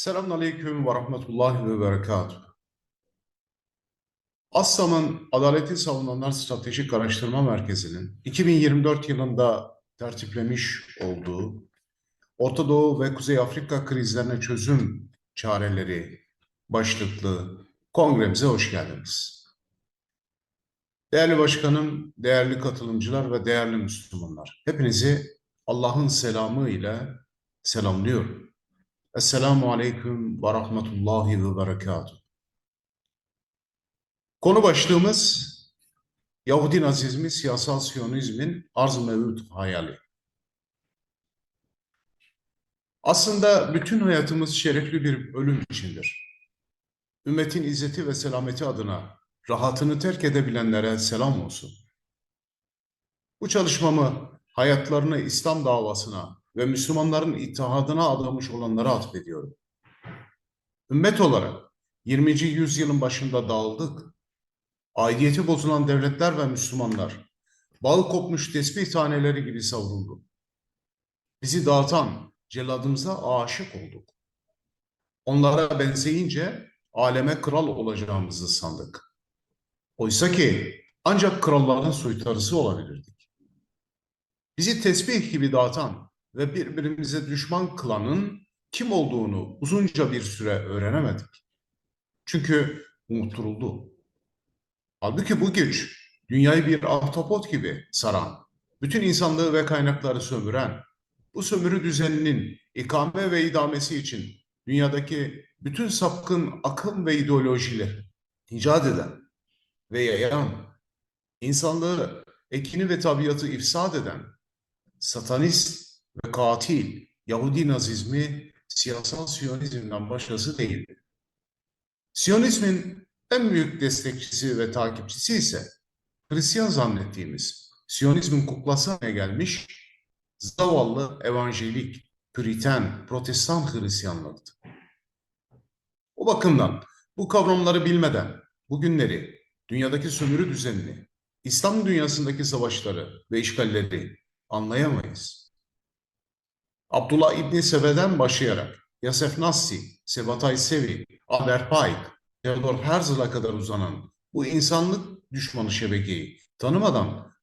Selamünaleyküm ve rahmetullahi ve berekatuhu. ASSAM'ın Adaleti Savunanlar Stratejik Araştırma Merkezi'nin 2024 yılında tertiplemiş olduğu Orta Doğu ve Kuzey Afrika krizlerine çözüm çareleri başlıklı kongremize hoş geldiniz. Değerli başkanım, değerli katılımcılar ve değerli Müslümanlar, hepinizi Allah'ın selamı ile selamlıyorum. Esselamu Aleyküm ve Rahmetullahi ve Berekatuhu. Konu başlığımız Yahudi Nazizmi, siyasal Siyonizmin arz-ı mevcut hayali. Aslında bütün hayatımız şerefli bir ölüm içindir. Ümmetin izzeti ve selameti adına rahatını terk edebilenlere selam olsun. Bu çalışmamı hayatlarını İslam davasına ve Müslümanların ittihadına adamış olanlara atfediyorum. Ümmet olarak 20. yüzyılın başında dağıldık. Aidiyeti bozulan devletler ve Müslümanlar bağı kopmuş tesbih taneleri gibi savruldu. Bizi dağıtan celladımıza aşık olduk. Onlara benzeyince aleme kral olacağımızı sandık. Oysa ki ancak kralların soytarısı olabilirdik. Bizi tesbih gibi dağıtan ve birbirimize düşman kılanın kim olduğunu uzunca bir süre öğrenemedik. Çünkü unutturuldu. Halbuki bu güç dünyayı bir ahtapot gibi saran, bütün insanlığı ve kaynakları sömüren, bu sömürü düzeninin ikame ve idamesi için dünyadaki bütün sapkın akım ve ideolojileri icat eden ve yayan, insanlığı, ekini ve tabiatı ifsad eden, satanist ve katil Yahudi Nazizmi siyasal Siyonizmden başkası değil. Siyonizmin en büyük destekçisi ve takipçisi ise Hristiyan zannettiğimiz Siyonizmin kuklası haline gelmiş zavallı evanjelik, Püriten, Protestan Hristiyanlarıdır. O bakımdan bu kavramları bilmeden bugünleri, dünyadaki sömürü düzenini, İslam dünyasındaki savaşları ve işgalleri anlayamayız. Abdullah İbni Sebe'den başlayarak Yasef Nassi, Sebatay Sevi, Albert Pike, Theodor Herzl'a kadar uzanan bu insanlık düşmanı şebekeyi tanımadan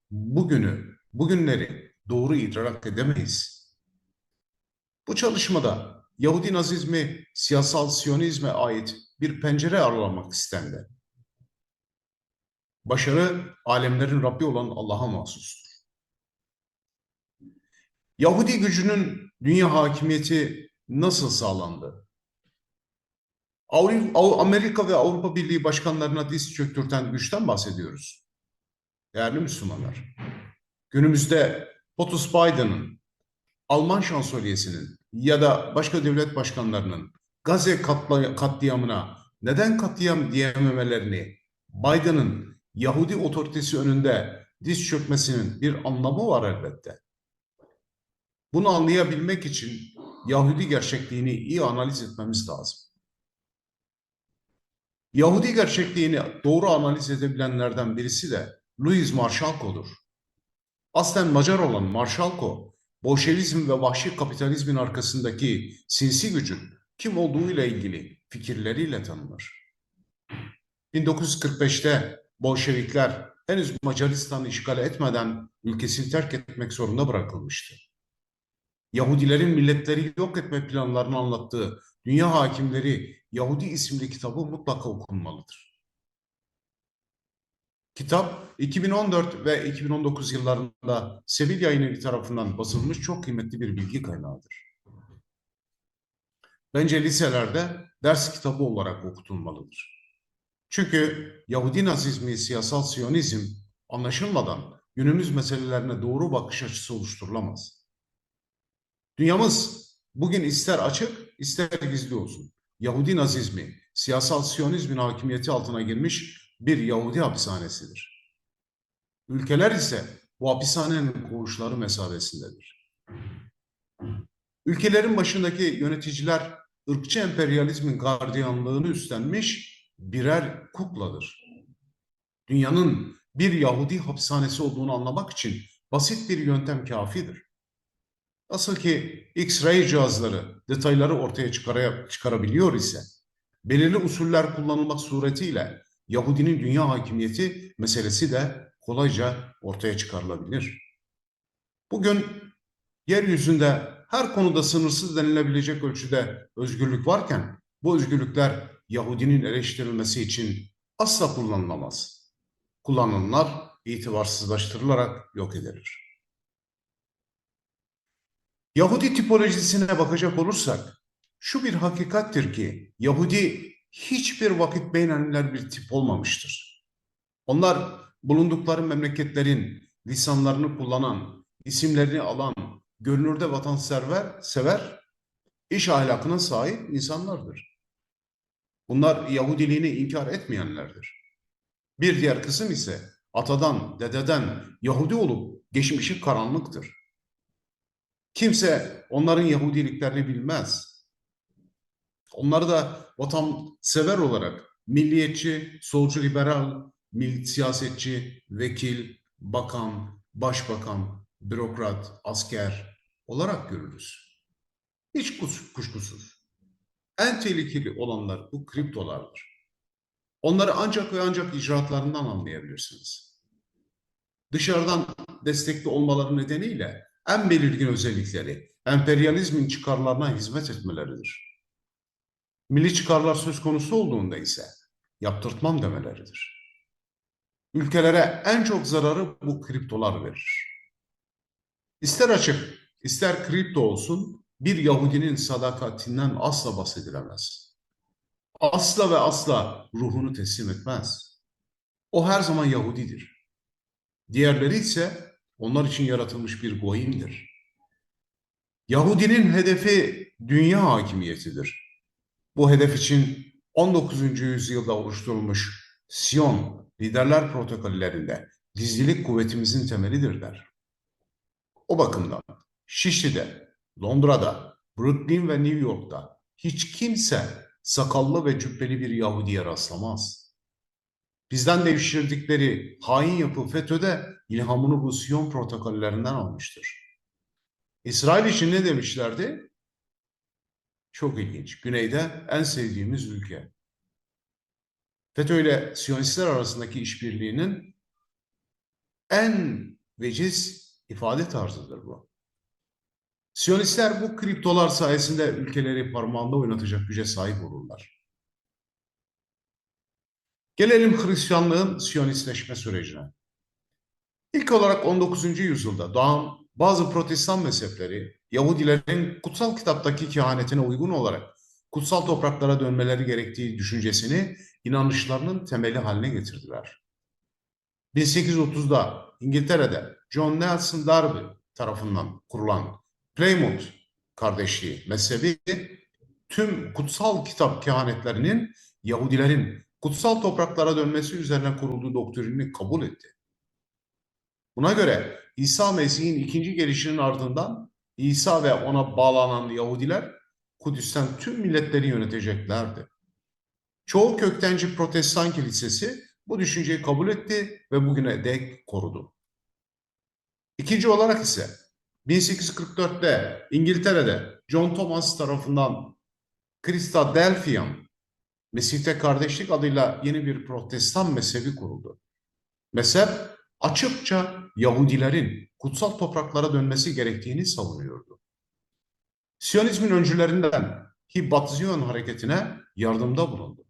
bugünleri doğru idrak edemeyiz. Bu çalışmada Yahudi Nazizmi siyasal Siyonizme ait bir pencere aralamak istendi. Başarı alemlerin Rabbi olan Allah'a mahsustur. Yahudi gücünün dünya hakimiyeti nasıl sağlandı? Amerika ve Avrupa Birliği başkanlarına diz çöktürten güçten bahsediyoruz. Değerli Müslümanlar, günümüzde POTUS Biden'ın, Alman şansölyesinin ya da başka devlet başkanlarının Gazze katliamına neden katliam diyememelerini, Biden'ın Yahudi otoritesi önünde diz çökmesinin bir anlamı var elbette. Bunu anlayabilmek için Yahudi gerçekliğini iyi analiz etmemiz lazım. Yahudi gerçekliğini doğru analiz edebilenlerden birisi de Louis Marşalko'dur. Aslen Macar olan Marşalko, Bolşevizm ve vahşi kapitalizmin arkasındaki sinsi gücün kim olduğuyla ilgili fikirleriyle tanınır. 1945'te Bolşevikler henüz Macaristan'ı işgal etmeden ülkesini terk etmek zorunda bırakılmıştı. Yahudilerin milletleri yok etme planlarını anlattığı Dünya Hakimleri Yahudi isimli kitabı mutlaka okunmalıdır. Kitap 2014 ve 2019 yıllarında Sevil Yayınevi tarafından basılmış çok kıymetli bir bilgi kaynağıdır. Bence liselerde ders kitabı olarak okutulmalıdır. Çünkü Yahudi Nazizmi, siyasal Siyonizm anlaşılmadan günümüz meselelerine doğru bakış açısı oluşturulamaz. Dünyamız bugün ister açık ister gizli olsun Yahudi Nazizmi, siyasal Siyonizmin hakimiyeti altına girmiş bir Yahudi hapishanesidir. Ülkeler ise bu hapishanenin koğuşları mesabesindedir. Ülkelerin başındaki yöneticiler ırkçı emperyalizmin gardiyanlığını üstlenmiş birer kukladır. Dünyanın bir Yahudi hapishanesi olduğunu anlamak için basit bir yöntem kafidir. Nasıl ki X-ray cihazları detayları ortaya çıkarabiliyor ise, belirli usuller kullanılmak suretiyle Yahudinin dünya hakimiyeti meselesi de kolayca ortaya çıkarılabilir. Bugün yeryüzünde her konuda sınırsız denilebilecek ölçüde özgürlük varken, bu özgürlükler Yahudinin eleştirilmesi için asla kullanılamaz. Kullanılanlar itibarsızlaştırılarak yok edilir. Yahudi tipolojisine bakacak olursak, şu bir hakikattir ki Yahudi hiçbir vakit beğenilen bir tip olmamıştır. Onlar bulundukları memleketlerin lisanlarını kullanan, isimlerini alan, görünürde vatansever, iş ahlakına sahip insanlardır. Bunlar Yahudiliğini inkar etmeyenlerdir. Bir diğer kısım ise atadan, dededen Yahudi olup geçmişi karanlıktır. Kimse onların Yahudiliklerini bilmez. Onları da vatansever olarak milliyetçi, solcu liberal, siyasetçi, vekil, bakan, başbakan, bürokrat, asker olarak görürüz. Hiç kuşkusuz. En tehlikeli olanlar bu kriptolardır. Onları ancak ve ancak icraatlarından anlayabilirsiniz. Dışarıdan destekli olmaları nedeniyle en belirgin özellikleri emperyalizmin çıkarlarına hizmet etmeleridir. Milli çıkarlar söz konusu olduğunda ise yaptırtmam demeleridir. Ülkelere en çok zararı bu kriptolar verir. İster açık, ister kripto olsun, bir Yahudinin sadakatinden asla bahsedilemez. Asla ve asla ruhunu teslim etmez. O her zaman Yahudidir. Diğerleri ise onlar için yaratılmış bir goyimdir. Yahudinin hedefi dünya hakimiyetidir. Bu hedef için 19. yüzyılda oluşturulmuş Sion liderler protokollerinde gizlilik kuvvetimizin temelidir der. O bakımdan Şişli'de, Londra'da, Brooklyn ve New York'ta hiç kimse sakallı ve cübbeli bir Yahudi'ye rastlamaz. Bizden devşirdikleri hain yapı FETÖ'de ilhamını bu Sion protokollerinden almıştır. İsrail için ne demişlerdi? Çok ilginç. Güneyde en sevdiğimiz ülke. FETÖ ile Siyonistler arasındaki işbirliğinin en veciz ifade tarzıdır bu. Siyonistler bu kriptolar sayesinde ülkeleri parmağında oynatacak güce sahip olurlar. Gelelim Hristiyanlığın Siyonistleşme sürecine. İlk olarak 19. yüzyılda doğan bazı protestan mezhepleri Yahudilerin kutsal kitaptaki kehanetine uygun olarak kutsal topraklara dönmeleri gerektiği düşüncesini inanışlarının temeli haline getirdiler. 1830'da İngiltere'de John Nelson Darby tarafından kurulan Plymouth kardeşliği mezhebi tüm kutsal kitap kehanetlerinin Yahudilerin kutsal topraklara dönmesi üzerine kurulduğu doktrinini kabul etti. Buna göre İsa Mesih'in ikinci gelişinin ardından İsa ve ona bağlanan Yahudiler Kudüs'ten tüm milletleri yöneteceklerdi. Çoğu köktenci Protestan kilisesi bu düşünceyi kabul etti ve bugüne dek korudu. İkinci olarak ise 1844'te İngiltere'de John Thomas tarafından Christadelphian, Mesih'te kardeşlik adıyla yeni bir Protestan mezhebi kuruldu. Mezhep açıkça Yahudilerin kutsal topraklara dönmesi gerektiğini savunuyordu. Siyonizmin öncülerinden Batı Ziyon hareketine yardımda bulundu.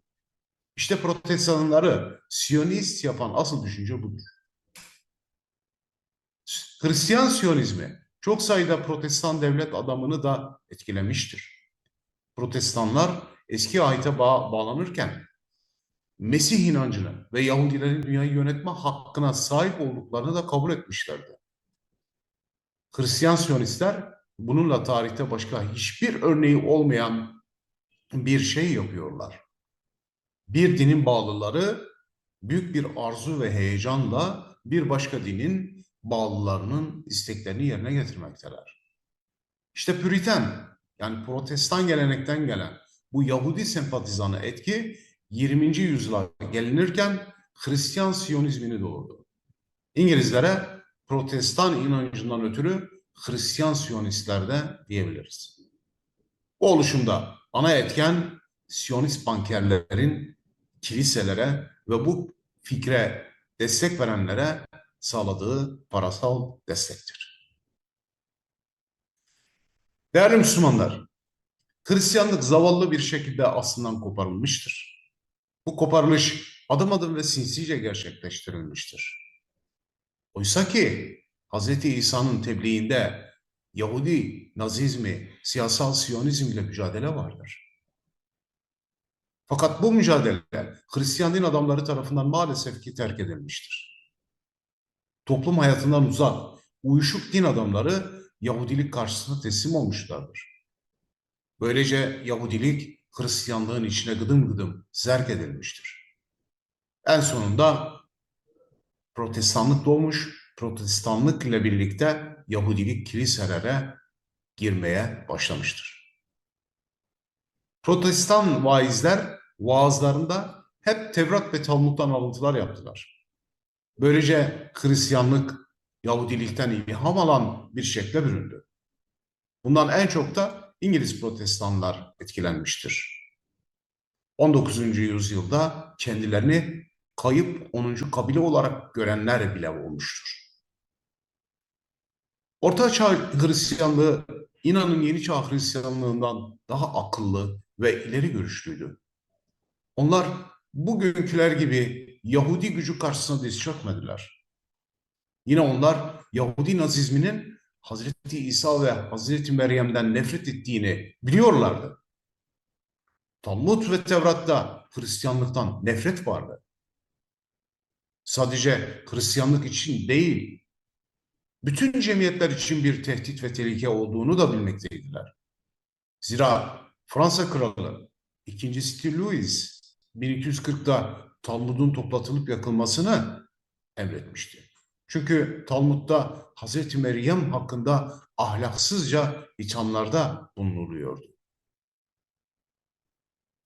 İşte protestanları Siyonist yapan asıl düşünce budur. Hristiyan Siyonizmi çok sayıda protestan devlet adamını da etkilemiştir. Protestanlar eski ahite bağlanırken Mesih inancını ve Yahudilerin dünyayı yönetme hakkına sahip olduklarını da kabul etmişlerdi. Hristiyan Siyonistler bununla tarihte başka hiçbir örneği olmayan bir şey yapıyorlar. Bir dinin bağlıları büyük bir arzu ve heyecanla bir başka dinin bağlılarının isteklerini yerine getirmekteler. İşte Püriten, yani Protestan gelenekten gelen bu Yahudi sempatizanı etki 20. yüzyıla gelinirken Hristiyan Siyonizmini doğurdu. İngilizlere Protestan inancından ötürü Hristiyan Siyonistler de diyebiliriz. Bu oluşumda ana etken Siyonist bankerlerin kiliselere ve bu fikre destek verenlere sağladığı parasal destektir. Değerli Müslümanlar, Hristiyanlık zavallı bir şekilde aslından koparılmıştır. Bu koparılış adım adım ve sinsice gerçekleştirilmiştir. Oysa ki Hz. İsa'nın tebliğinde Yahudi Nazizmi, siyasal Siyonizm ile mücadele vardır. Fakat bu mücadele Hristiyan din adamları tarafından maalesef ki terk edilmiştir. Toplum hayatından uzak, uyuşuk din adamları Yahudilik karşısında teslim olmuşlardır. Böylece Yahudilik Hristiyanlığın içine gıdım gıdım zerk edilmiştir. En sonunda Protestanlık doğmuş, Protestanlık ile birlikte Yahudilik kiliselere girmeye başlamıştır. Protestan vaizler vaazlarında hep Tevrat ve Talmud'dan alıntılar yaptılar. Böylece Hristiyanlık Yahudilikten ilham alan bir şekle büründü. Bundan en çok da İngiliz protestanlar etkilenmiştir. 19. yüzyılda kendilerini kayıp 10. kabile olarak görenler bile olmuştur. Orta Çağ Hristiyanlığı inanın Yeni Çağ Hristiyanlığından daha akıllı ve ileri görüşlüydü. Onlar bugünküler gibi Yahudi gücü karşısında diz çökmediler. Yine onlar Yahudi Nazizminin Hazreti İsa ve Hazreti Meryem'den nefret ettiğini biliyorlardı. Talmud ve Tevrat'ta Hristiyanlıktan nefret vardı. Sadece Hristiyanlık için değil, bütün cemiyetler için bir tehdit ve tehlike olduğunu da bilmekteydiler. Zira Fransa Kralı 2. St. Louis 1240'da Talmud'un toplatılıp yakılmasını emretmişti. Çünkü Talmud'da Hazreti Meryem hakkında ahlaksızca ithamlarda bulunuluyordu.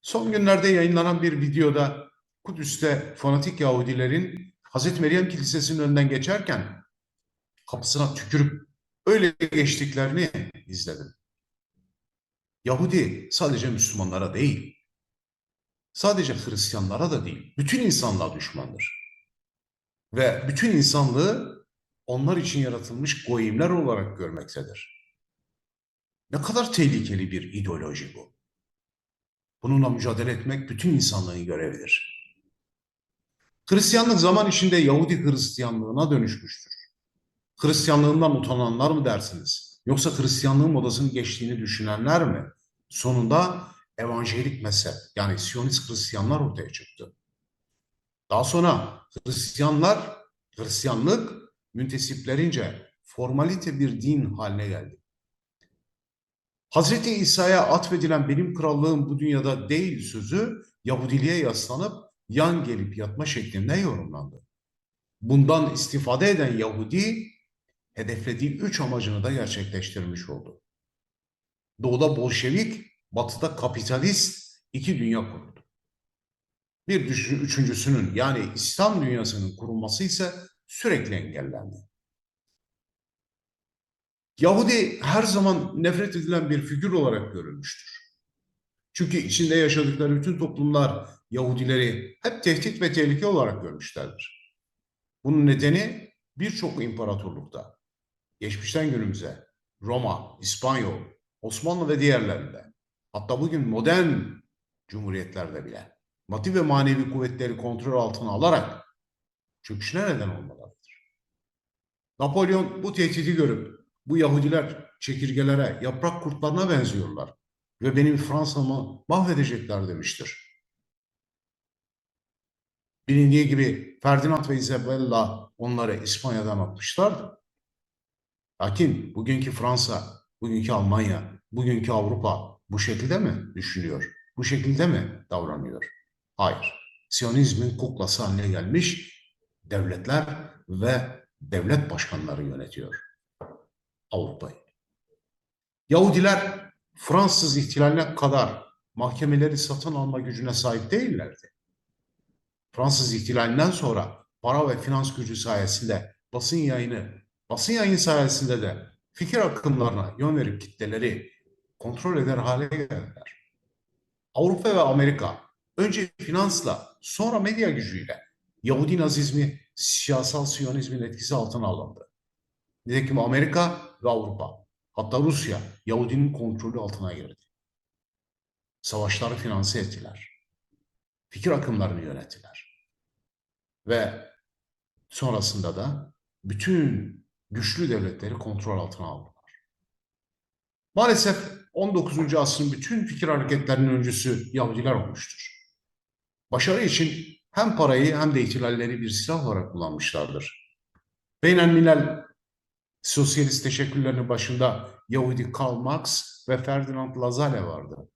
Son günlerde yayınlanan bir videoda Kudüs'te fanatik Yahudilerin Hazreti Meryem Kilisesi'nin önünden geçerken kapısına tükürüp öyle geçtiklerini izledim. Yahudi sadece Müslümanlara değil, sadece Hristiyanlara da değil, bütün insanlığa düşmandır. Ve bütün insanlığı onlar için yaratılmış goyimler olarak görmektedir. Ne kadar tehlikeli bir ideoloji bu. Bununla mücadele etmek bütün insanlığın görevidir. Hristiyanlık zaman içinde Yahudi Hristiyanlığına dönüşmüştür. Hristiyanlığından utananlar mı dersiniz? Yoksa Hristiyanlığın modasının geçtiğini düşünenler mi? Sonunda evanjelik mezhep yani Siyonist Hristiyanlar ortaya çıktı. Daha sonra Hristiyanlık müntesiplerince formalite bir din haline geldi. Hazreti İsa'ya atfedilen benim krallığım bu dünyada değil sözü Yahudiliğe yaslanıp yan gelip yatma şeklinde yorumlandı. Bundan istifade eden Yahudi hedeflediği 3 amacını da gerçekleştirmiş oldu. Doğuda Bolşevik, batıda kapitalist 2 dünya kuruldu. Üçüncüsünün yani İslam dünyasının kurulması ise sürekli engellendi. Yahudi her zaman nefret edilen bir figür olarak görülmüştür. Çünkü içinde yaşadıkları bütün toplumlar Yahudileri hep tehdit ve tehlike olarak görmüşlerdir. Bunun nedeni birçok imparatorlukta, geçmişten günümüze, Roma, İspanyol, Osmanlı ve diğerlerinde, hatta bugün modern cumhuriyetlerde bile maddi ve manevi kuvvetleri kontrol altına alarak çöküşüne neden olmalarıdır. Napolyon bu tehdidi görüp bu Yahudiler çekirgelere, yaprak kurtlarına benziyorlar ve benim Fransa'mı mahvedecekler demiştir. Bilindiği gibi Ferdinand ve Isabella onları İspanya'dan atmışlardı. Lakin bugünkü Fransa, bugünkü Almanya, bugünkü Avrupa bu şekilde mi düşünüyor? Bu şekilde mi davranıyor? Hayır. Siyonizmin kuklası haline gelmiş devletler ve devlet başkanları yönetiyor Avrupa'yı. Yahudiler Fransız ihtilaline kadar mahkemeleri satın alma gücüne sahip değillerdi. Fransız ihtilalinden sonra para ve finans gücü sayesinde basın yayın sayesinde de fikir akımlarına yön verip kitleleri kontrol eder hale geldiler. Avrupa ve Amerika önce finansla sonra medya gücüyle Yahudi nazizmi siyasal Siyonizmin etkisi altına alındı. Nitekim Amerika ve Avrupa hatta Rusya Yahudinin kontrolü altına girdi. Savaşları finanse ettiler. Fikir akımlarını yönettiler. Ve sonrasında da bütün güçlü devletleri kontrol altına aldılar. Maalesef 19. asrın bütün fikir hareketlerinin öncüsü Yahudiler olmuştur. Başarı için hem parayı hem de ihtilalleri bir silah olarak kullanmışlardır. Beynelmilel sosyalist teşekküllerinin başında Yahudi Karl Marx ve Ferdinand Lassalle vardı.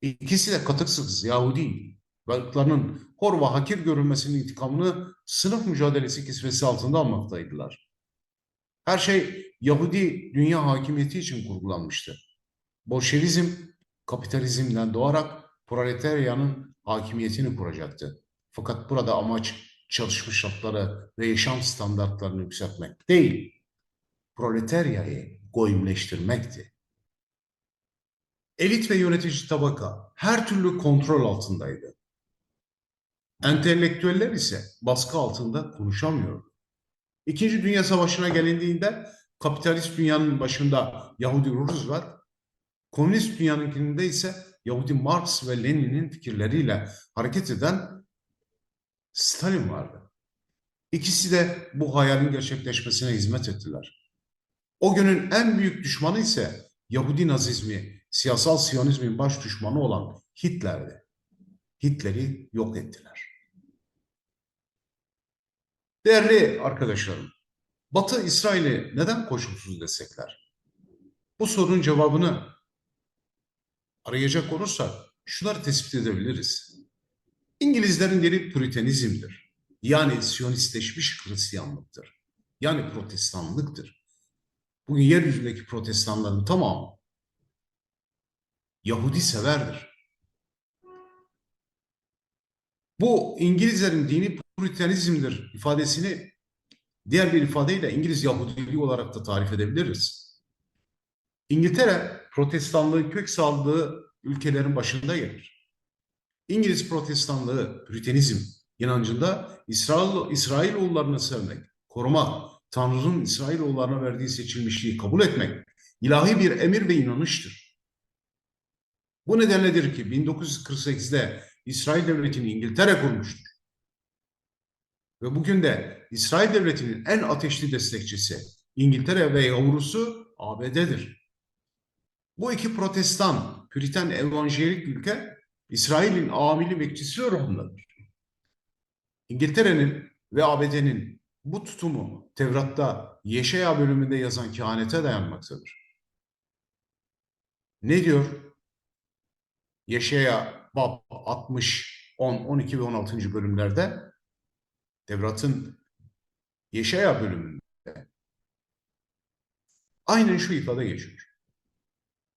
İkisi de katıksız Yahudi ve ırklarının hor ve hakir görülmesinin intikamını sınıf mücadelesi kisvesi altında almaktaydılar. Her şey Yahudi dünya hakimiyeti için kurgulanmıştı. Bolşevizm kapitalizmden doğarak proletaryanın hakimiyetini kuracaktı. Fakat burada amaç çalışma şartları ve yaşam standartlarını yükseltmek değil, proletaryayı goyimleştirmekti. Elit ve yönetici tabaka her türlü kontrol altındaydı. Entelektüeller ise baskı altında konuşamıyordu. İkinci Dünya Savaşı'na gelindiğinde kapitalist dünyanın başında Yahudi Roosevelt, komünist dünyanınkinde ise Yahudi Marx ve Lenin'in fikirleriyle hareket eden Stalin vardı. İkisi de bu hayalin gerçekleşmesine hizmet ettiler. O günün en büyük düşmanı ise Yahudi nazizmi, siyasal Siyonizmin baş düşmanı olan Hitler'di. Hitler'i yok ettiler. Değerli arkadaşlarım, Batı İsrail'i neden koşulsuz destekler? Bu sorunun cevabını arayacak olursak şunları tespit edebiliriz. İngilizlerin yeri Püritenizmdir. Yani Siyonistleşmiş Hristiyanlıktır. Yani Protestanlıktır. Bugün yeryüzündeki protestanların tamamı Yahudi severdir. Bu İngilizlerin dini Püritenizmdir ifadesini diğer bir ifadeyle İngiliz Yahudiliği olarak da tarif edebiliriz. İngiltere protestanlığın kök saldığı ülkelerin başında gelir. İngiliz protestanlığı, Püritenizm inancında İsrailoğullarını sevmek, korumak, Tanrı'nın İsrailoğullarına verdiği seçilmişliği kabul etmek, ilahi bir emir ve inanıştır. Bu nedenledir ki 1948'de İsrail Devleti'ni İngiltere kurmuştur. Ve bugün de İsrail Devleti'nin en ateşli destekçisi İngiltere ve yavrusu ABD'dir. Bu iki protestan, Püriten evanjelik ülke İsrail'in amili bekçisi ruhundadır. İngiltere'nin ve ABD'nin bu tutumu Tevrat'ta Yeşaya bölümünde yazan kehanete dayanmaktadır. Ne diyor? Yeşaya bab 60, 10, 12 ve 16. bölümlerde Tevrat'ın Yeşaya bölümünde aynen şu ifade geçiyor.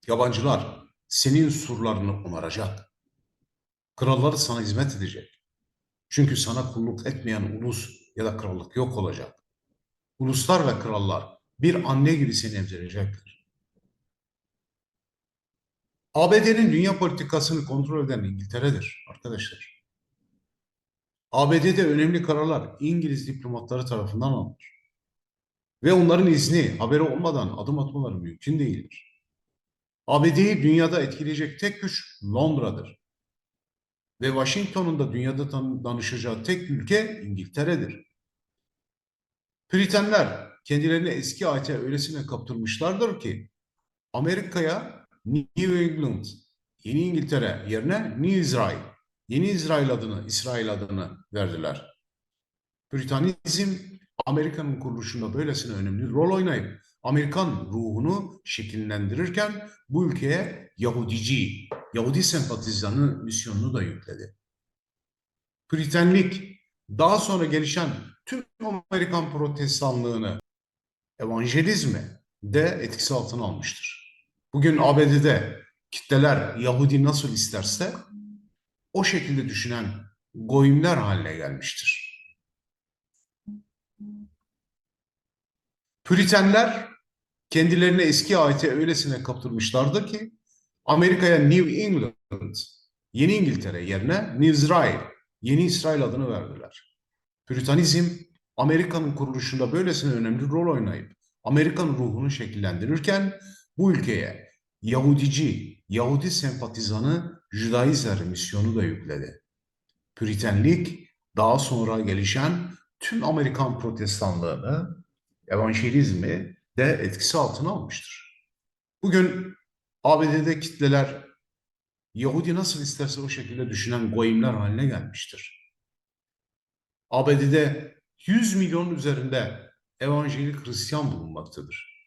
Yabancılar senin surlarını onaracak. Kralları sana hizmet edecek. Çünkü sana kulluk etmeyen ulus ya da krallık yok olacak. Uluslar ve krallar bir anne gibi seni emzirecektir. ABD'nin dünya politikasını kontrol eden İngiltere'dir arkadaşlar. ABD'de önemli kararlar İngiliz diplomatları tarafından alınır. Ve onların izni, haberi olmadan adım atmaları mümkün değildir. ABD'yi dünyada etkileyecek tek güç Londra'dır. Ve Washington'un da dünyada danışacağı tek ülke İngiltere'dir. Püritenler kendilerini eski ahite öylesine kaptırmışlardır ki Amerika'ya New England, Yeni İngiltere yerine New Israel, Yeni İsrail adını verdiler. Püritanizm Amerika'nın kuruluşunda böylesine önemli rol oynayıp Amerikan ruhunu şekillendirirken bu ülkeye Yahudi sempatizanı misyonunu da yükledi. Püritenlik daha sonra gelişen tüm Amerikan protestanlığını, evangelizmi de etkisi altına almıştır. Bugün ABD'de kitleler Yahudi nasıl isterse o şekilde düşünen goyimler haline gelmiştir. Püritenler Kendilerini eski ayete öylesine kaptırmışlardı ki Amerika'ya New England, Yeni İngiltere yerine New Israel, Yeni İsrail adını verdiler. Püritanizm Amerika'nın kuruluşunda böylesine önemli rol oynayıp Amerikan ruhunu şekillendirirken bu ülkeye Yahudici, Yahudi sempatizanı Judaizler misyonu da yükledi. Püritenlik daha sonra gelişen tüm Amerikan protestanlığını, evangelizmi de etkisi altına almıştır. Bugün ABD'de kitleler Yahudi nasıl isterse o şekilde düşünen goyimler haline gelmiştir. ABD'de 100 milyon üzerinde evangelik Hristiyan bulunmaktadır.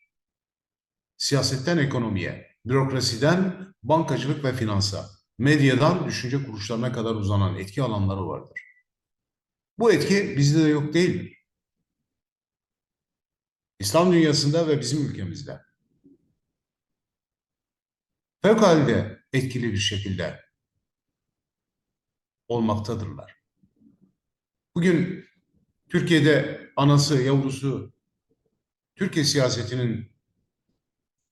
Siyasetten ekonomiye, bürokrasiden bankacılık ve finansa, medyadan düşünce kuruluşlarına kadar uzanan etki alanları vardır. Bu etki bizde de yok değildir. İslam dünyasında ve bizim ülkemizde fevkalade etkili bir şekilde olmaktadırlar. Bugün Türkiye'de anası, yavrusu, Türkiye siyasetinin,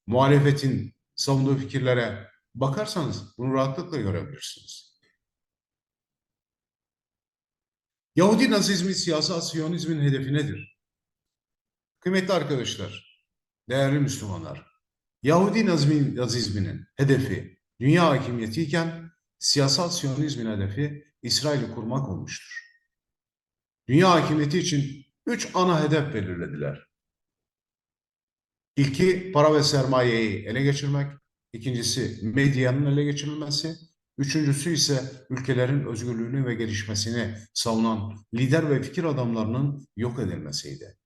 muhalefetin savunduğu fikirlere bakarsanız bunu rahatlıkla görebilirsiniz. Yahudi Nazizmi, siyasal Siyonizmin hedefi nedir? Kıymetli arkadaşlar, değerli Müslümanlar, Yahudi Nazizminin hedefi dünya hakimiyetiyken siyasal Siyonizmin hedefi İsrail'i kurmak olmuştur. Dünya hakimiyeti için 3 ana hedef belirlediler. İlki para ve sermayeyi ele geçirmek, ikincisi medyanın ele geçirilmesi, üçüncüsü ise ülkelerin özgürlüğünü ve gelişmesini savunan lider ve fikir adamlarının yok edilmesiydi.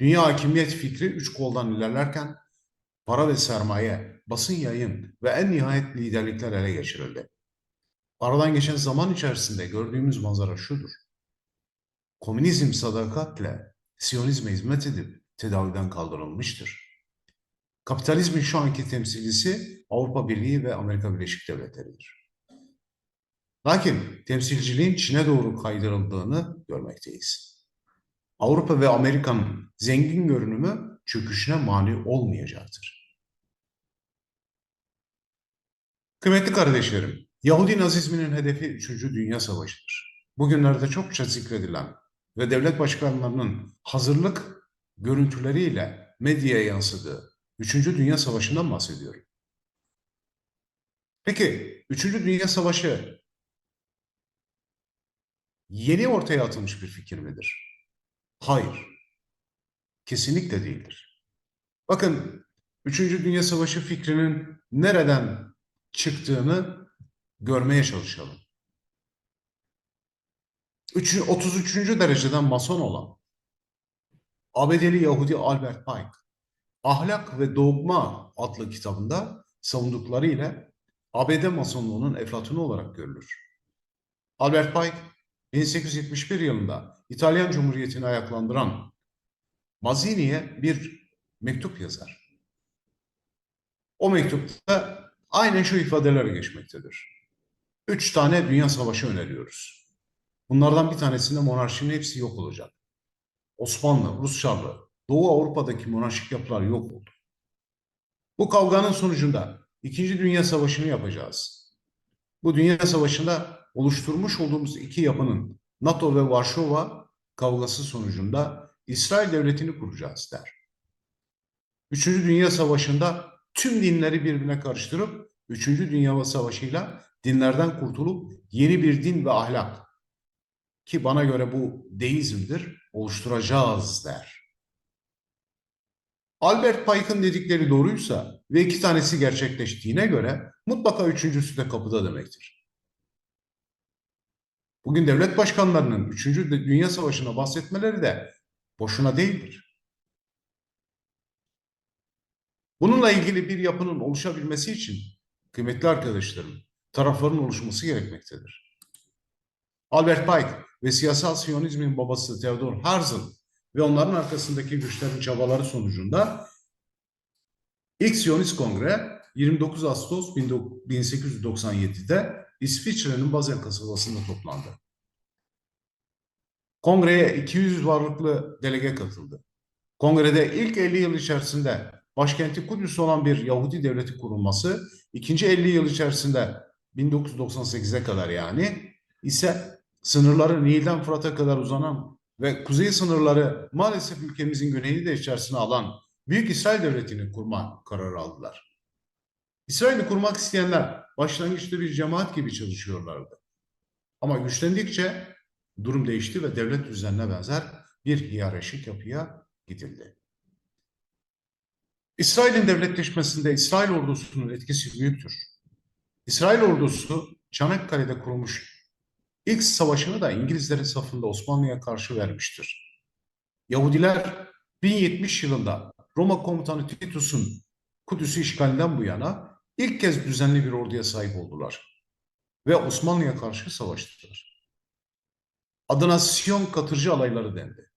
Dünya hakimiyet fikri 3 koldan ilerlerken para ve sermaye, basın yayın ve en nihayet liderlikler ele geçirildi. Aradan geçen zaman içerisinde gördüğümüz manzara şudur. Komünizm sadakatle Siyonizme hizmet edip tedaviden kaldırılmıştır. Kapitalizmin şu anki temsilcisi Avrupa Birliği ve Amerika Birleşik Devletleri'dir. Lakin temsilciliğin Çin'e doğru kaydırıldığını görmekteyiz. Avrupa ve Amerika'nın zengin görünümü çöküşüne mani olmayacaktır. Kıymetli kardeşlerim, Yahudi Nazizminin hedefi 3. Dünya Savaşı'dır. Bugünlerde çokça zikredilen ve devlet başkanlarının hazırlık görüntüleriyle medyaya yansıdığı 3. Dünya Savaşı'ndan bahsediyorum. Peki 3. Dünya Savaşı yeni ortaya atılmış bir fikir midir? Hayır, kesinlikle değildir. Bakın 3. Dünya Savaşı fikrinin nereden çıktığını görmeye çalışalım. 33. dereceden mason olan ABD'li Yahudi Albert Pike, Ahlak ve Dogma adlı kitabında savundukları ile ABD masonluğunun eflatunu olarak görülür. Albert Pike, 1871 yılında İtalyan Cumhuriyeti'ni ayaklandıran Mazzini'ye bir mektup yazar. O mektupta aynen şu ifadeler geçmektedir. 3 tane dünya savaşı öneriyoruz. Bunlardan bir tanesinde monarşinin hepsi yok olacak. Osmanlı, Rus Çarlığı, Doğu Avrupa'daki monarşik yapılar yok oldu. Bu kavganın sonucunda 2. Dünya Savaşı'nı yapacağız. Bu dünya savaşında oluşturmuş olduğumuz iki yapının NATO ve Varşova kavgası sonucunda İsrail devletini kuracağız der. 3. Dünya Savaşı'nda tüm dinleri birbirine karıştırıp 3. Dünya Savaşı'yla dinlerden kurtulup yeni bir din ve ahlak ki bana göre bu deizmdir oluşturacağız der. Albert Pike'ın dedikleri doğruysa ve 2 tanesi gerçekleştiğine göre mutlaka 3.'sü de kapıda demektir. Bugün devlet başkanlarının 3. Dünya Savaşı'na bahsetmeleri de boşuna değildir. Bununla ilgili bir yapının oluşabilmesi için kıymetli arkadaşlarım, tarafların oluşması gerekmektedir. Albert Pike ve siyasal Siyonizmin babası Theodor Herzl ve onların arkasındaki güçlerin çabaları sonucunda ilk Siyonist Kongre 29 Ağustos 1897'de İsviçre'nin Basel kasabasında toplandı. Kongreye 200 varlıklı delege katıldı. Kongrede ilk 50 yıl içerisinde başkenti Kudüs olan bir Yahudi devleti kurulması, ikinci 50 yıl içerisinde 1998'e kadar yani ise sınırları Nil'den Fırat'a kadar uzanan ve kuzey sınırları maalesef ülkemizin güneyini de içerisine alan Büyük İsrail Devleti'ni kurma kararı aldılar. İsrail'i kurmak isteyenler başlangıçta bir cemaat gibi çalışıyorlardı. Ama güçlendikçe durum değişti ve devlet düzenine benzer bir hiyerarşik yapıya gidildi. İsrail'in devletleşmesinde İsrail ordusunun etkisi büyüktür. İsrail ordusu Çanakkale'de kurulmuş ilk savaşını da İngilizlerin safında Osmanlı'ya karşı vermiştir. Yahudiler 1070 yılında Roma komutanı Titus'un Kudüs'ü işgalinden bu yana ilk kez düzenli bir orduya sahip oldular ve Osmanlı'ya karşı savaştılar. Adına Siyon Katırcı Alayları dendi.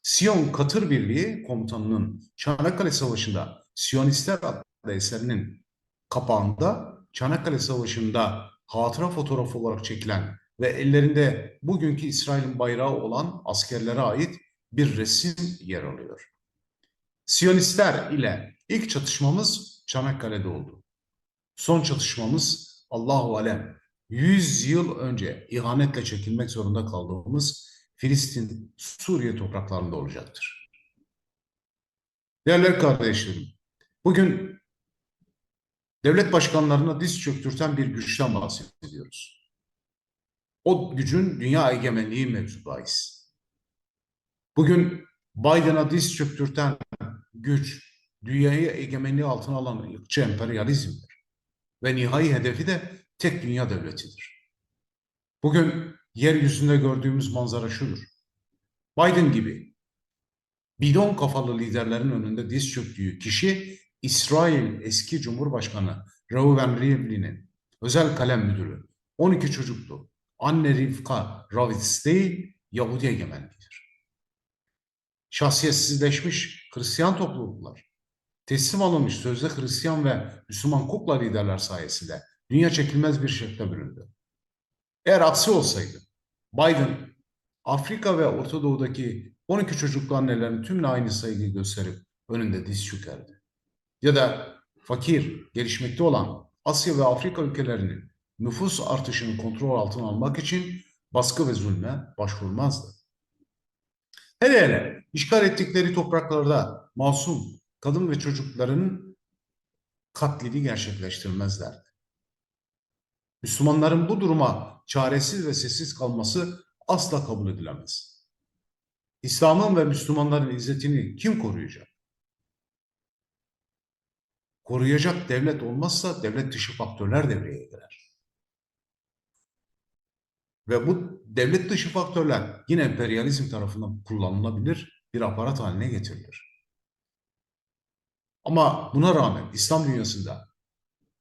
Siyon Katır Birliği komutanının Çanakkale Savaşı'nda Siyonistler adlı eserinin kapağında Çanakkale Savaşı'nda hatıra fotoğrafı olarak çekilen ve ellerinde bugünkü İsrail'in bayrağı olan askerlere ait bir resim yer alıyor. Siyonistler ile ilk çatışmamız Çanakkale'de oldu. Son çatışmamız Allahu alem 100 yıl önce ihanetle çekilmek zorunda kaldığımız Filistin, Suriye topraklarında olacaktır. Değerli kardeşlerim, bugün devlet başkanlarına diz çöktürten bir güçten bahsediyoruz. O gücün dünya egemenliği mevzu bahis. Bugün Biden'a diz çöktürten güç, dünyayı egemenliği altına alan ırkçı emperyalizmdir. Ve nihai hedefi de tek dünya devletidir. Bugün yeryüzünde gördüğümüz manzara şudur. Biden gibi bidon kafalı liderlerin önünde diz çöktüğü kişi İsrail eski Cumhurbaşkanı Reuven Rivlin'in özel kalem müdürü. 12 çocuklu. Anne Rivka Ravitz değil, Yahudi egemenliğidir. Şahsiyetsizleşmiş Hristiyan topluluklar, teslim alınmış sözde Hristiyan ve Müslüman kukla liderler sayesinde dünya çekilmez bir şekle büründü. Eğer aksi olsaydı, Biden, Afrika ve Orta Doğu'daki 12 çocuklu annelerin tümüne aynı saygıyı gösterip önünde diz çökerdi. Ya da fakir, gelişmekte olan Asya ve Afrika ülkelerinin nüfus artışını kontrol altına almak için baskı ve zulme başvurmazdı. Hele hele işgal ettikleri topraklarda masum kadın ve çocukların katlini gerçekleştirmezlerdi. Müslümanların bu duruma çaresiz ve sessiz kalması asla kabul edilemez. İslam'ın ve Müslümanların izzetini kim koruyacak? Koruyacak devlet olmazsa devlet dışı faktörler devreye girer. Ve bu devlet dışı faktörler yine emperyalizm tarafından kullanılabilir bir aparat haline getirilir. Ama buna rağmen İslam dünyasında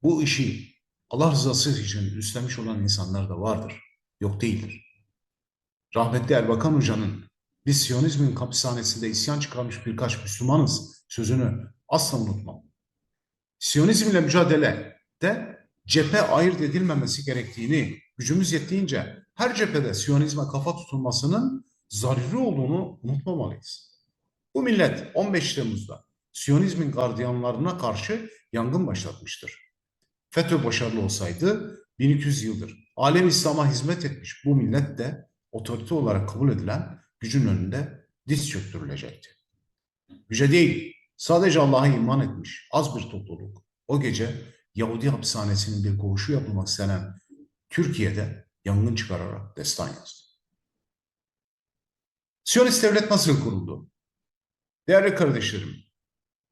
bu işi Allah rızası için üstlenmiş olan insanlar da vardır. Yok değildir. Rahmetli Erbakan Hoca'nın biz Siyonizmin hapishanesinde isyan çıkarmış birkaç Müslümanız sözünü asla unutmam. Siyonizmle mücadelede cephe ayırt edilmemesi gerektiğini gücümüz yettiğince her cephede Siyonizme kafa tutulmasının zaruri olduğunu unutmamalıyız. Bu millet 15 Temmuz'da Siyonizmin gardiyanlarına karşı yangın başlatmıştır. FETÖ başarılı olsaydı 1200 yıldır alem İslam'a hizmet etmiş bu millet de otorite olarak kabul edilen gücün önünde diz çöktürülecekti. Güce değil, sadece Allah'a iman etmiş az bir topluluk o gece Yahudi hapishanesinin bir koğuşu yapılmak istenen Türkiye'de yangın çıkararak destan yazdı. Siyonist devlet nasıl kuruldu? Değerli kardeşlerim,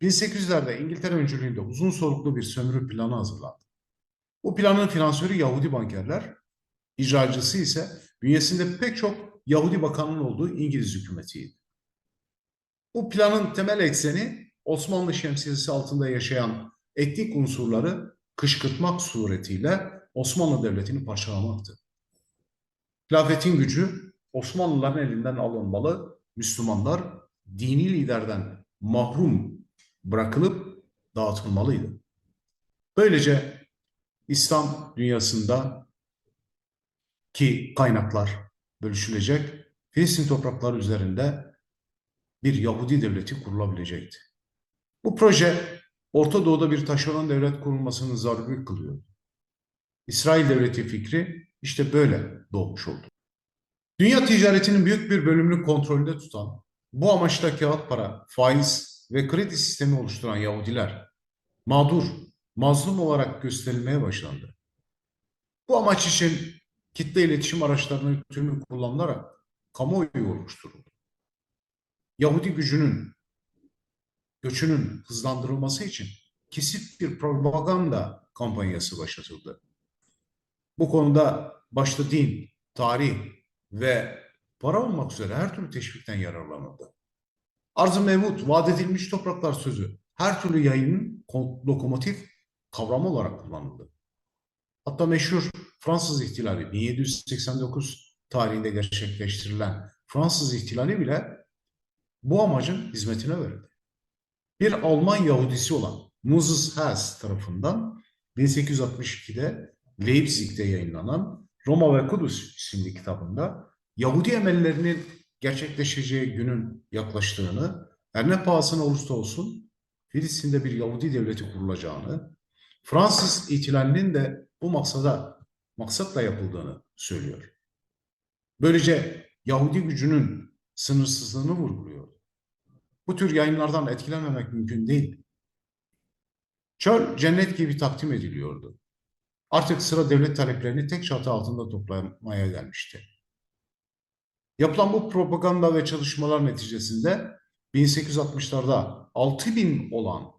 1800'lerde İngiltere öncülüğünde uzun soluklu bir sömürü planı hazırlandı. Bu planın finansörü Yahudi bankerler, icracısı ise bünyesinde pek çok Yahudi bakanın olduğu İngiliz hükümetiydi. Bu planın temel ekseni Osmanlı şemsiyesi altında yaşayan etnik unsurları kışkırtmak suretiyle Osmanlı Devleti'ni parçalamaktı. Hilafetin gücü Osmanlıların elinden alınmalı, Müslümanlar dini liderden mahrum bırakılıp dağıtılmalıydı. Böylece İslam dünyasında ki kaynaklar bölüşülecek, Filistin toprakları üzerinde bir Yahudi devleti kurulabilecekti. Bu proje Orta Doğu'da bir taşeron devlet kurulmasını zaruri kılıyor. İsrail devleti fikri işte böyle doğmuş oldu. Dünya ticaretinin büyük bir bölümünü kontrolünde tutan, bu amaçla kağıt para, faiz ve kredi sistemi oluşturan Yahudiler mağdur, mazlum olarak gösterilmeye başlandı. Bu amaç için kitle iletişim araçlarının tümü kullanılarak kamuoyu oluşturuldu. Yahudi göçünün hızlandırılması için kesif bir propaganda kampanyası başlatıldı. Bu konuda başta din, tarih ve para olmak üzere her türlü teşvikten yararlanıldı. Arz-ı mevut, vaat edilmiş topraklar sözü her türlü yayının lokomotif kavramı olarak kullanıldı. Hatta meşhur Fransız İhtilali 1789 tarihinde gerçekleştirilen Fransız İhtilali bile bu amacın hizmetine verildi. Bir Alman Yahudisi olan Moses Hess tarafından 1862'de Leipzig'te yayınlanan Roma ve Kudüs isimli kitabında Yahudi emellerinin gerçekleşeceği günün yaklaştığını, her ne pahasına olursa olsun Filistin'de bir Yahudi devleti kurulacağını, Fransız ihtilalinin de bu maksatla yapıldığını söylüyor. Böylece Yahudi gücünün sınırsızlığını vurguluyor. Bu tür yayınlardan etkilenmemek mümkün değil. Çöl cennet gibi takdim ediliyordu. Artık sıra devlet taleplerini tek çatı altında toplamaya gelmişti. Yapılan bu propaganda ve çalışmalar neticesinde 1860'larda 6.000 olan,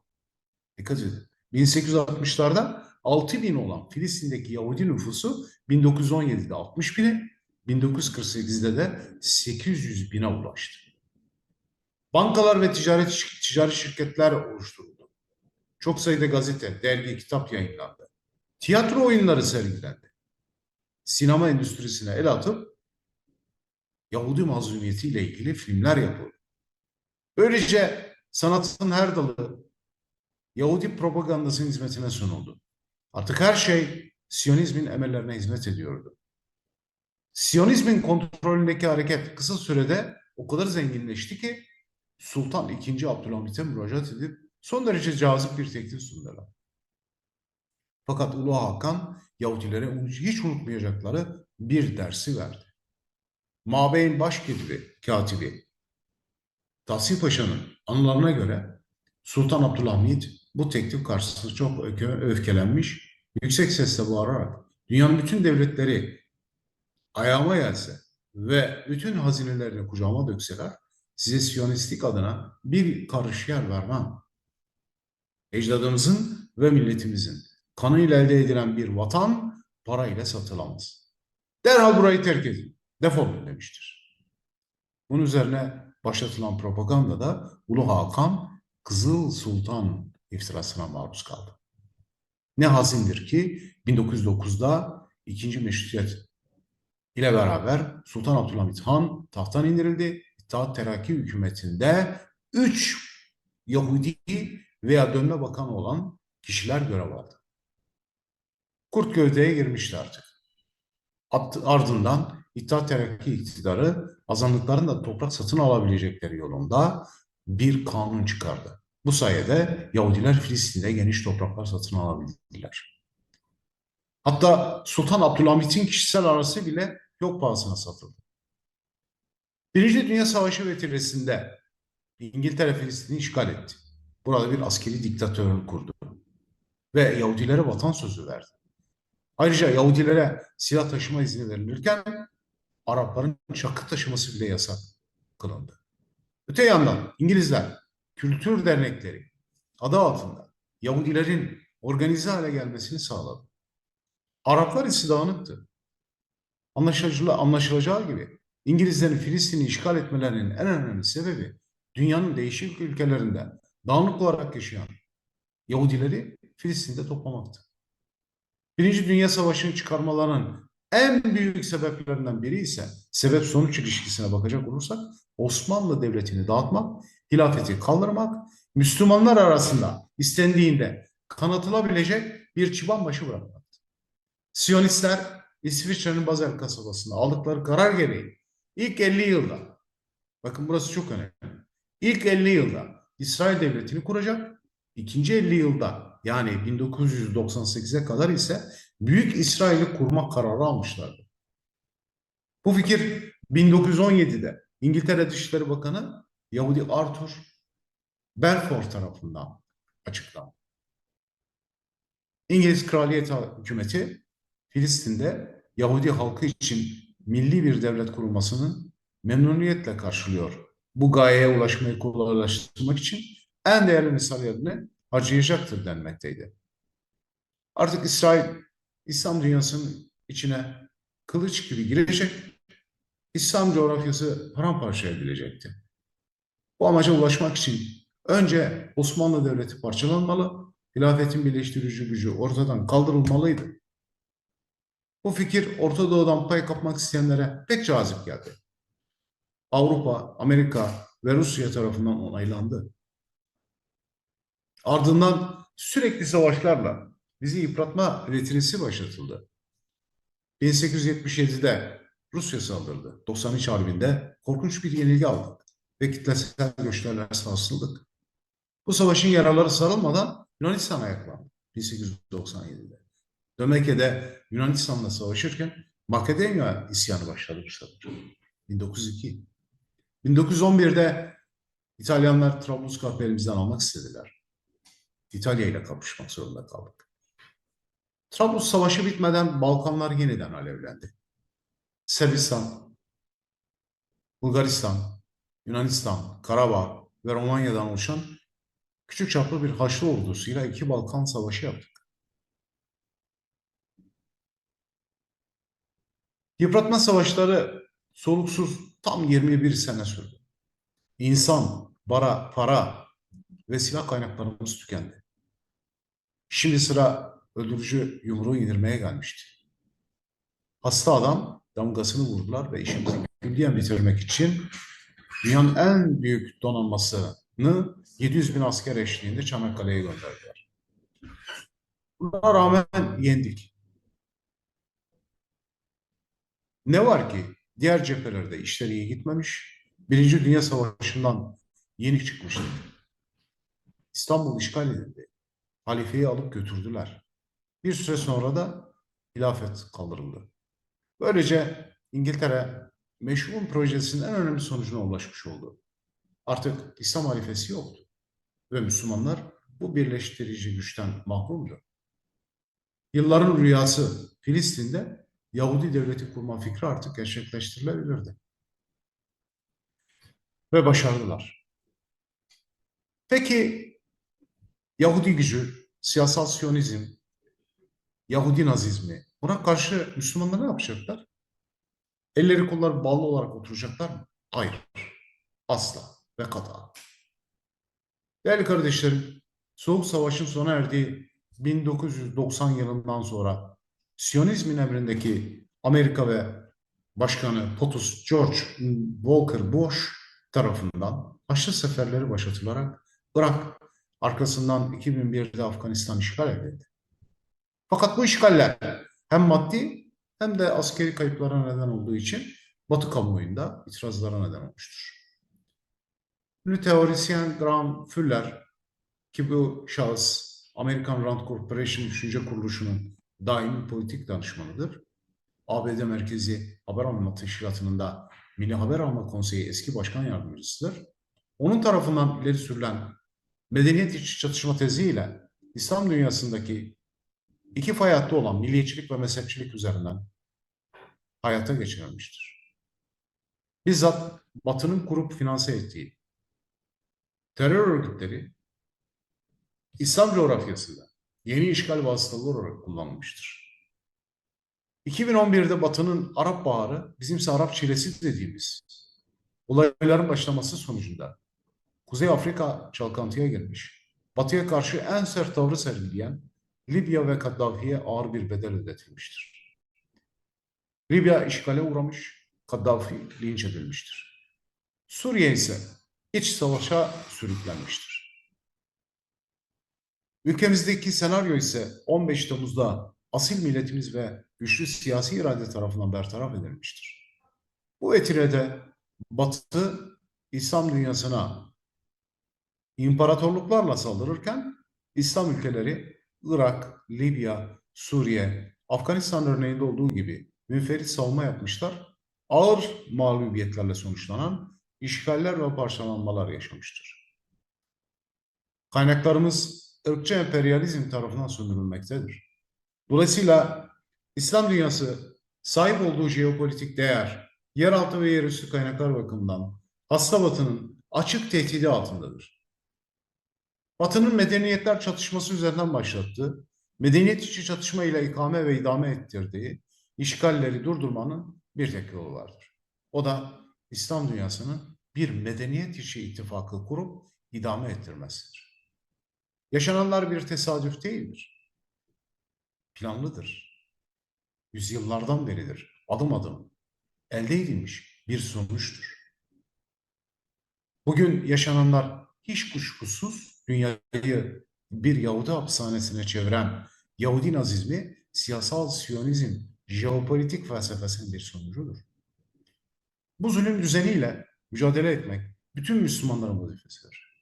dikkat edin, 1860'larda 6.000 olan Filistin'deki Yahudi nüfusu 1917'de 60 bine, 1948'de de 800 bine ulaştı. Bankalar ve ticari şirketler oluşturuldu. Çok sayıda gazete, dergi, kitap yayınlandı. Tiyatro oyunları sergilendi. Sinema endüstrisine el atıp Yahudi mazlumiyetiyle ilgili filmler yapıldı. Böylece sanatın her dalı Yahudi propagandasının hizmetine sunuldu. Artık her şey Siyonizmin emellerine hizmet ediyordu. Siyonizmin kontrolündeki hareket kısa sürede o kadar zenginleşti ki Sultan II. Abdülhamit'e müracaat edip son derece cazip bir teklif sundular. Fakat Ulu Hakan Yahudilere hiç unutmayacakları bir dersi verdi. Mabeyn katibi Tahsin Paşa'nın anılarına göre Sultan Abdülhamit bu teklif karşısında çok öfkelenmiş, yüksek sesle bağırarak dünyanın bütün devletleri ayağıma gelse ve bütün hazinelerini kucağıma dökseler size Siyonistlik adına bir karış yer vermem. Ecdadımızın ve milletimizin kanıyla elde edilen bir vatan parayla satılamaz. Derhal burayı terk edin, defolun demiştir. Bunun üzerine başlatılan propagandada Ulu Hakan Kızıl Sultan iftirasına maruz kaldı. Ne hazindir ki 1909'da ikinci Meşrutiyet ile beraber Sultan Abdülhamit Han tahttan indirildi. İttihat Terakki hükümetinde 3 Yahudi veya dönme bakanı olan kişiler görev aldı. Kurt gövdeye girmişti artık. Ardından İttihat Terakki iktidarı azınlıkların da toprak satın alabilecekleri yolunda bir kanun çıkardı. Bu sayede Yahudiler Filistin'de geniş topraklar satın alabildiler. Hatta Sultan Abdülhamit'in kişisel arası bile yok pahasına satıldı. Birinci Dünya Savaşı vesilesiyle İngiltere Filistin'i işgal etti. Burada bir askeri diktatörlük kurdu ve Yahudilere vatan sözü verdi. Ayrıca Yahudilere silah taşıma izni verilirken Arapların çakı taşıması bile yasak kılındı. Öte yandan İngilizler kültür dernekleri adı altında Yahudilerin organize hale gelmesini sağladı. Araplar ise dağınıktı. Anlaşılacağı gibi İngilizlerin Filistin'i işgal etmelerinin en önemli sebebi dünyanın değişik ülkelerinde dağınık olarak yaşayan Yahudileri Filistin'de toplamaktı. Birinci Dünya Savaşı'nı çıkarmalarının en büyük sebeplerinden biri ise sebep-sonuç ilişkisine bakacak olursak Osmanlı Devleti'ni dağıtmak, hilafeti kaldırmak, Müslümanlar arasında istendiğinde kanatılabilecek bir çıbanbaşı bırakmak. Siyonistler İsviçre'nin Basel kasabasında aldıkları karar gereği ilk 50 yılda, bakın burası çok önemli, İlk 50 yılda İsrail Devleti'ni kuracak. İkinci 50 yılda yani 1998'e kadar ise Büyük İsrail'i kurmak kararı almışlardı. Bu fikir 1917'de İngiltere Dışişleri Bakanı Yahudi Arthur Balfour tarafından açıklandı. İngiliz Kraliyet Hükümeti Filistin'de Yahudi halkı için milli bir devlet kurulmasını memnuniyetle karşılıyor. Bu gayeye ulaşmayı kolaylaştırmak için en değerli meselelerini harcayacaktır denmekteydi. Artık İsrail, İslam dünyasının içine kılıç gibi girecek, İslam coğrafyası paramparça edilecekti. Bu amaca ulaşmak için önce Osmanlı Devleti parçalanmalı, hilafetin birleştirici gücü ortadan kaldırılmalıydı. Bu fikir Orta Doğu'dan pay kapmak isteyenlere pek cazip geldi. Avrupa, Amerika ve Rusya tarafından onaylandı. Ardından sürekli savaşlarla bizi yıpratma retirisi başlatıldı. 1877'de Rusya saldırdı. 93 Harbi'nde korkunç bir yenilgi aldık ve kitlesel göçlerle sarsıldık. Bu savaşın yaraları sarılmadan Yunanistan ayaklandı 1897'de. Dömeke'de Yunanistan'la savaşırken Makedonya isyanı başladı bu sefer. 1902. 1911'de İtalyanlar Trablusgarp'ı elimizden almak istediler. İtalya ile kapışmak zorunda kaldık. Trablus Savaşı bitmeden Balkanlar yeniden alevlendi. Sırbistan, Bulgaristan, Yunanistan, Karabağ ve Romanya'dan oluşan küçük çaplı bir Haçlı ordusuyla iki Balkan Savaşı yaptık. Yıpratma savaşları soluksuz tam 21 sene sürdü. İnsan, para ve silah kaynaklarımız tükendi. Şimdi sıra öldürücü yumruğu indirmeye gelmişti. Hasta adam damgasını vurdular ve işimizi külliyen bitirmek için dünyanın en büyük donanmasını 700 bin asker eşliğinde Çanakkale'ye gönderdiler. Buna rağmen yendik. Ne var ki diğer cephelerde işler iyi gitmemiş, Birinci Dünya Savaşı'ndan yeni çıkmıştık. İstanbul işgal edildi. Halifeyi alıp götürdüler. Bir süre sonra da hilafet kaldırıldı. Böylece İngiltere Meşru'nun projesinin en önemli sonucuna ulaşmış oldu. Artık İslam halifesi yoktu ve Müslümanlar bu birleştirici güçten mahrumdu. Yılların rüyası Filistin'de Yahudi devleti kurma fikri artık gerçekleştirilebilirdi. Ve başardılar. Peki Yahudi gücü, siyasal Siyonizm, Yahudi nazizmi buna karşı Müslümanlar ne yapacaklar? Elleri kolları bağlı olarak oturacaklar mı? Hayır. Asla ve kata. Değerli kardeşlerim, Soğuk Savaş'ın sona erdiği 1990 yılından sonra Siyonizmin emrindeki Amerika ve Başkanı POTUS George Walker Bush tarafından Haçlı seferleri başlatılarak Irak, arkasından 2001'de Afganistan işgal edildi. Fakat bu işgaller hem maddi hem de askeri kayıplara neden olduğu için Batı kamuoyunda itirazlara neden olmuştur. Ünlü teorisyen Graham Fuller ki bu şahıs American Rand Corporation düşünce kuruluşunun daimi politik danışmanıdır. ABD merkezi haber alma teşkilatının da Milli Haber Alma Konseyi eski başkan yardımcısıdır. Onun tarafından ileri sürülen medeniyet içi çatışma teziyle İslam dünyasındaki iki fay hattı olan milliyetçilik ve mezhepçilik üzerinden hayata geçirilmiştir. Bizzat Batı'nın kurup finanse ettiği terör örgütleri İslam coğrafyasında yeni işgal vasıtaları olarak kullanılmıştır. 2011'de Batı'nın Arap Baharı, bizimse Arap Çilesi dediğimiz olayların başlaması sonucunda Kuzey Afrika çalkantıya girmiş, Batı'ya karşı en sert tavrı sergileyen Libya ve Kaddafi'ye ağır bir bedel ödetilmiştir. Libya işgale uğramış, Kaddafi linç edilmiştir. Suriye ise iç savaşa sürüklenmiştir. Ülkemizdeki senaryo ise 15 Temmuz'da asil milletimiz ve güçlü siyasi irade tarafından bertaraf edilmiştir. Bu etirede Batı, İslam dünyasına imparatorluklarla saldırırken İslam ülkeleri Irak, Libya, Suriye, Afganistan örneğinde olduğu gibi münferit savunma yapmışlar. Ağır mağlubiyetlerle sonuçlanan işgaller ve parçalanmalar yaşamıştır. Kaynaklarımız ırkçı emperyalizm tarafından sömürülmektedir. Dolayısıyla İslam dünyası sahip olduğu jeopolitik değer, yeraltı ve yerüstü kaynaklar bakımından hasta Batı'nın açık tehdidi altındadır. Batı'nın medeniyetler çatışması üzerinden başlattığı, medeniyet içi çatışma ile ikame ve idame ettirdiği işgalleri durdurmanın bir tek yolu vardır. O da İslam dünyasının bir medeniyet içi ittifakı kurup idame ettirmesidir. Yaşananlar bir tesadüf değildir, planlıdır. Yüzyıllardan beridir, adım adım elde edilmiş bir sonuçtur. Bugün yaşananlar hiç kuşkusuz dünyayı bir Yahudi hapishanesine çeviren Yahudi nazizmi, siyasal Siyonizm, jeopolitik felsefesinin bir sonucudur. Bu zulüm düzeniyle mücadele etmek bütün Müslümanların vazifesidir.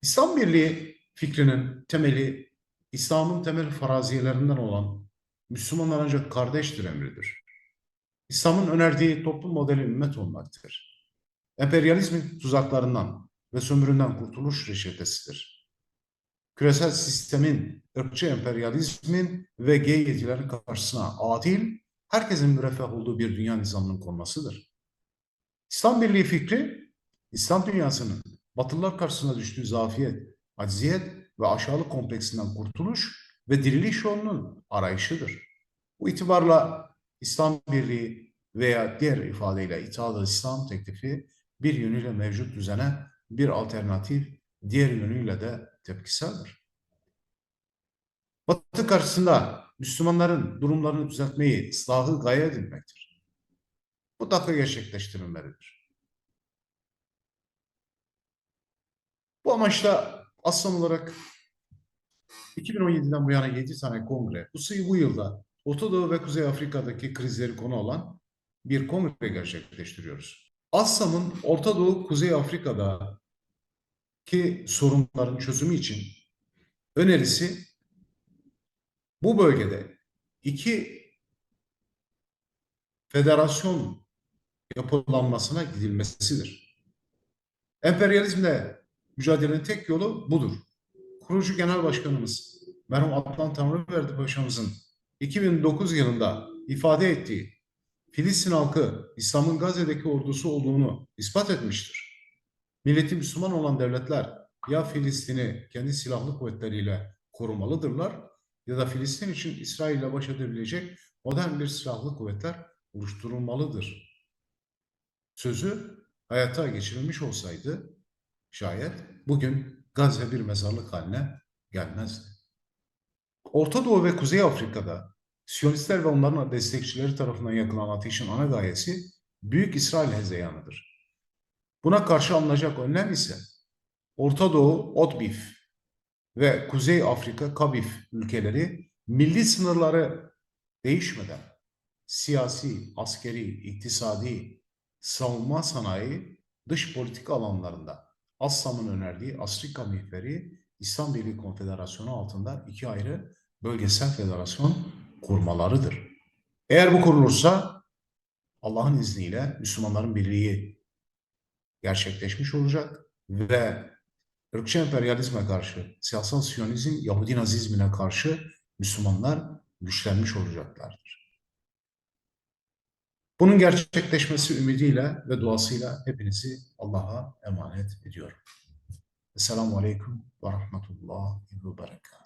İslam Birliği fikrinin temeli, İslam'ın temel faraziyelerinden olan Müslümanlar ancak kardeştir emridir. İslam'ın önerdiği toplum modeli ümmet olmaktır. Emperyalizmin tuzaklarından ve sömüründen kurtuluş reçetesidir. Küresel sistemin, ırkçı emperyalizmin ve G7'lerin karşısına adil, herkesin müreffeh olduğu bir dünya nizamının konmasıdır. İslam Birliği fikri, İslam dünyasının Batılılar karşısına düştüğü zafiyet, acziyet ve aşağılık kompleksinden kurtuluş ve diriliş yolunun arayışıdır. Bu itibarla İslam Birliği veya diğer ifadeyle İttihat-ı İslam teklifi bir yönüyle mevcut düzene bir alternatif, diğer yönüyle de tepkiseldir. Batı karşısında Müslümanların durumlarını düzeltmeyi, ıslahı gaye edilmektir. Bu dakika gerçekleştirilmelidir. Bu amaçla aslan olarak 2017'den bu yana 7 tane kongre, bu yılda Orta Doğu ve Kuzey Afrika'daki krizleri konu olan bir kongre gerçekleştiriyoruz. ASSAM'ın Orta Doğu, Kuzey Afrika'daki sorunların çözümü için önerisi bu bölgede iki federasyon yapılanmasına gidilmesidir. Emperyalizmle mücadelenin tek yolu budur. Kurucu Genel Başkanımız merhum Adnan Tanrıverdi Paşa'mızın 2009 yılında ifade ettiği Filistin halkı İslam'ın Gazze'deki ordusu olduğunu ispat etmiştir. Milleti Müslüman olan devletler ya Filistin'i kendi silahlı kuvvetleriyle korumalıdırlar ya da Filistin için İsrail ile baş edebilecek modern bir silahlı kuvvetler oluşturulmalıdır. Sözü hayata geçirilmiş olsaydı şayet bugün Gazze bir mezarlık haline gelmezdi. Orta Doğu ve Kuzey Afrika'da Siyonistler ve onların destekçileri tarafından yakılan ateşin ana gayesi Büyük İsrail hezeyanıdır. Buna karşı alınacak önlem ise Orta Doğu ODBİF ve Kuzey Afrika KABİF ülkeleri milli sınırları değişmeden siyasi, askeri, iktisadi, savunma sanayi, dış politika alanlarında ASSAM'ın önerdiği Afrika mihveri İslam Birliği Konfederasyonu altında iki ayrı bölgesel federasyon kurmalarıdır. Eğer bu kurulursa Allah'ın izniyle Müslümanların birliği gerçekleşmiş olacak ve ırkçı emperyalizme karşı, siyasal Siyonizm, Yahudi nazizmine karşı Müslümanlar güçlenmiş olacaklardır. Bunun gerçekleşmesi ümidiyle ve duasıyla hepinizi Allah'a emanet ediyorum. Esselamu Aleyküm ve Rahmetullah ve Berekatuhu.